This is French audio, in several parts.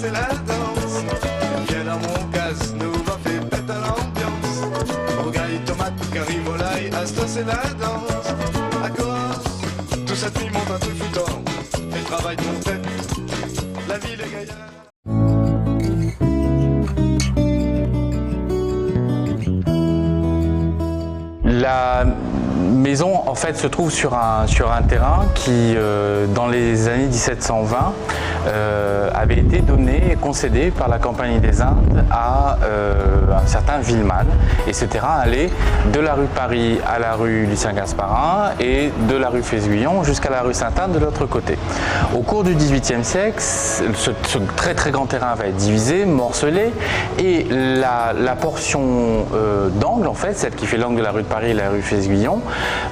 c'est la danse. Viens dans mon casse, nous va faire bête à l'ambiance. Orgaille, tomate, curry, volaille, asta c'est la danse. À cause, tout cette nuit monte un truc foutant. Et le travail de mon tête, la ville est gaillarde. La maison en fait se trouve sur un terrain qui dans les années 1720 avait été donné et concédé par la Compagnie des Indes à un certain Villeman, et ce terrain allait de la rue de Paris à la rue Lucien-Gasparin et de la rue Fès-Guyon jusqu'à la rue Sainte-Anne de l'autre côté. Au cours du XVIIIe siècle, ce très grand terrain va être divisé, morcelé, et la portion d'angle, en fait, celle qui fait l'angle de la rue de Paris et la rue Fès-Guyon,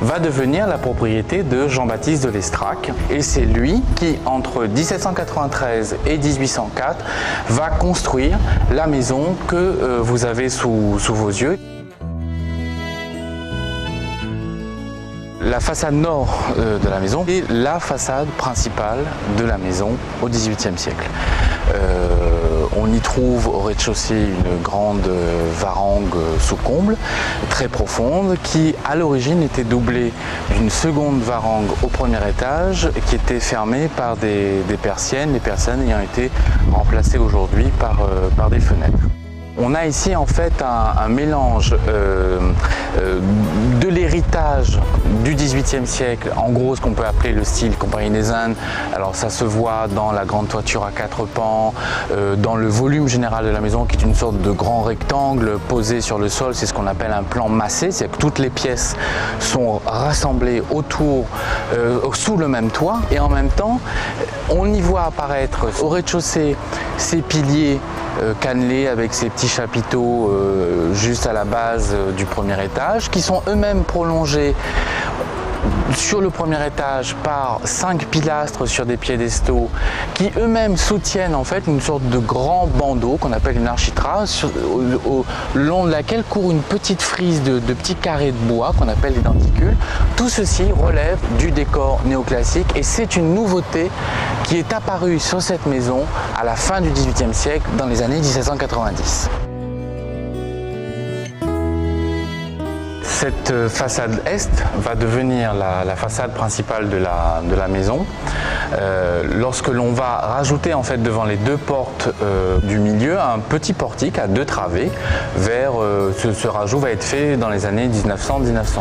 va devenir la propriété de Jean-Baptiste de Lestrac, et c'est lui qui, entre 1793 et 1804, va construire la maison que vous avez sous vos yeux. La façade nord de la maison est la façade principale de la maison au XVIIIe siècle. On y trouve au rez-de-chaussée une grande varangue sous comble, très profonde, qui à l'origine était doublée d'une seconde varangue au premier étage, qui était fermée par des persiennes, les persiennes ayant été remplacées aujourd'hui par des fenêtres. On a ici en fait un mélange de l'héritage du XVIIIe siècle, en gros ce qu'on peut appeler le style Compagnie des Indes. Alors ça se voit dans la grande toiture à 4 pans, dans le volume général de la maison qui est une sorte de grand rectangle posé sur le sol, c'est ce qu'on appelle un plan massé, c'est-à-dire que toutes les pièces sont rassemblées autour, sous le même toit, et en même temps on y voit apparaître au rez-de-chaussée ces piliers cannelés avec ces petits chapiteaux juste à la base du premier étage, qui sont eux-mêmes prolongés sur le premier étage par 5 pilastres sur des piédestaux qui eux-mêmes soutiennent en fait une sorte de grand bandeau qu'on appelle une architrave, le long de laquelle court une petite frise de petits carrés de bois qu'on appelle les denticules. Tout ceci relève du décor néoclassique, et c'est une nouveauté qui est apparue sur cette maison à la fin du XVIIIe siècle, dans les années 1790. Cette façade est va devenir la façade principale de la maison. Lorsque l'on va rajouter en fait devant les deux portes du milieu un petit portique à 2 travées, ce rajout va être fait dans les années 1900-1910.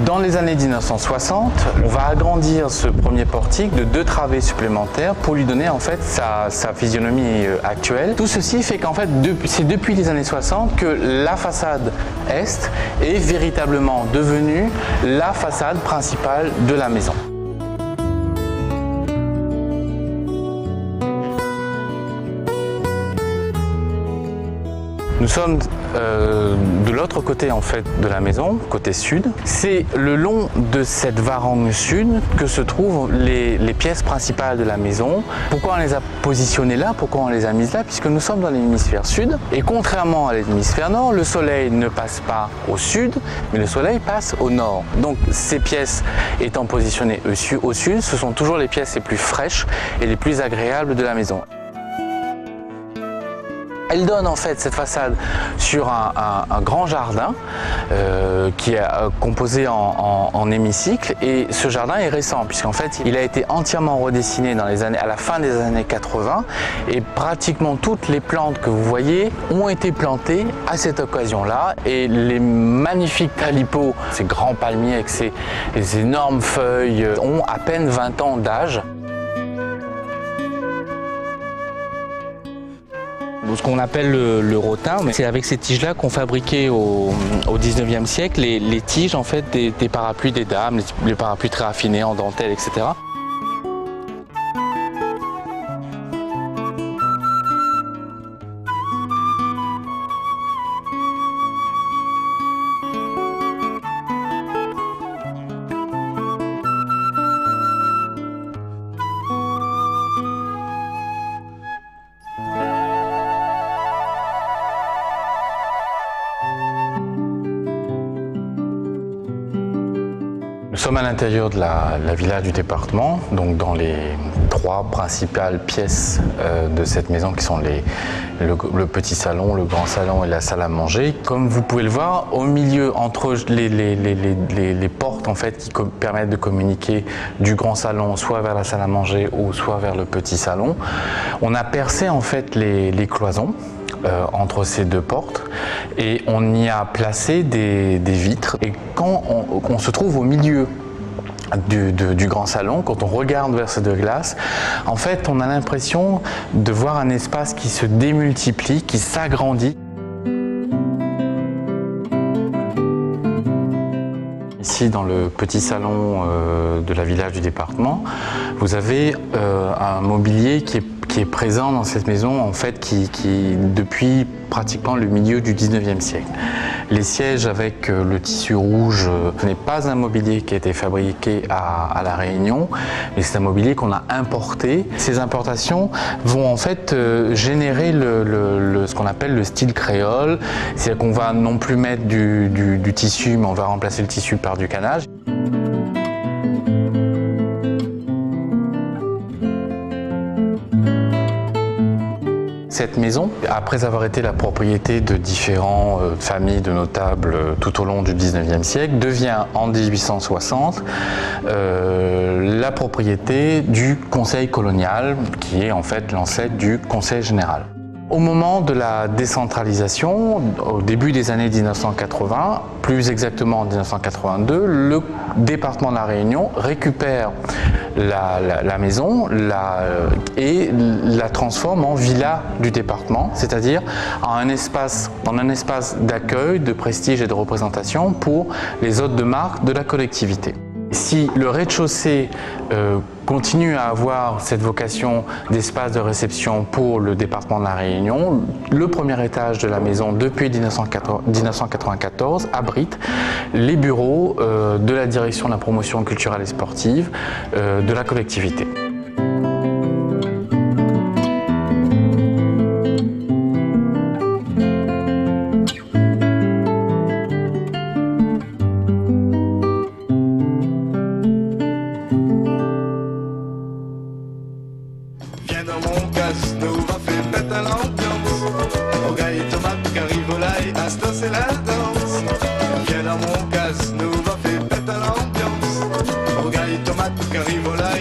Dans les années 1960, on va agrandir ce premier portique de 2 travées supplémentaires pour lui donner en fait sa physionomie actuelle. Tout ceci fait qu'en fait, c'est depuis les années 60 que la façade est véritablement devenue la façade principale de la maison. Nous sommes de l'autre côté en fait de la maison, côté sud. C'est le long de cette varangue sud que se trouvent les pièces principales de la maison. Pourquoi on les a positionnées là? Pourquoi on les a mises là? Puisque nous sommes dans l'hémisphère sud, et contrairement à l'hémisphère nord, le soleil ne passe pas au sud, mais le soleil passe au nord. Donc ces pièces étant positionnées au sud, ce sont toujours les pièces les plus fraîches et les plus agréables de la maison. Elle donne en fait cette façade sur un grand jardin qui est composé en hémicycle, et ce jardin est récent puisqu'en fait il a été entièrement redessiné à la fin des années 80, et pratiquement toutes les plantes que vous voyez ont été plantées à cette occasion-là, et les magnifiques talipos, ces grands palmiers avec ces énormes feuilles, ont à peine 20 ans d'âge. Ce qu'on appelle le rotin, c'est avec ces tiges-là qu'on fabriquait au 19e siècle les tiges en fait des parapluies des dames, les parapluies très raffinés en dentelle, etc. Nous sommes à l'intérieur de la villa du département, donc dans les 3 trois principales pièces de cette maison qui sont le petit salon, le grand salon et la salle à manger. Comme vous pouvez le voir, au milieu, entre les portes en fait, qui permettent de communiquer du grand salon soit vers la salle à manger ou soit vers le petit salon, on a percé en fait les cloisons entre ces deux portes et on y a placé des vitres. Et quand on se trouve au milieu du grand salon, quand on regarde vers ces deux glaces, en fait on a l'impression de voir un espace qui se démultiplie, qui s'agrandit. Ici, dans le petit salon de la village du département, vous avez un mobilier qui est présent dans cette maison, en fait, qui depuis pratiquement le milieu du 19e siècle. Les sièges avec le tissu rouge, ce n'est pas un mobilier qui a été fabriqué à La Réunion, mais c'est un mobilier qu'on a importé. Ces importations vont en fait générer ce qu'on appelle le style créole, c'est-à-dire qu'on va non plus mettre du tissu, mais on va remplacer le tissu par du canage. Cette maison, après avoir été la propriété de différentes familles de notables tout au long du 19e siècle, devient en 1860 la propriété du Conseil colonial, qui est en fait l'ancêtre du Conseil général. Au moment de la décentralisation, au début des années 1980, plus exactement en 1982, le département de La Réunion récupère la maison et la transforme en villa du département, c'est-à-dire en un espace d'accueil, de prestige et de représentation pour les hôtes de marque de la collectivité. Si le rez-de-chaussée continue à avoir cette vocation d'espace de réception pour le département de La Réunion, le premier étage de la maison depuis 1994 abrite les bureaux de la direction de la promotion culturelle et sportive de la collectivité.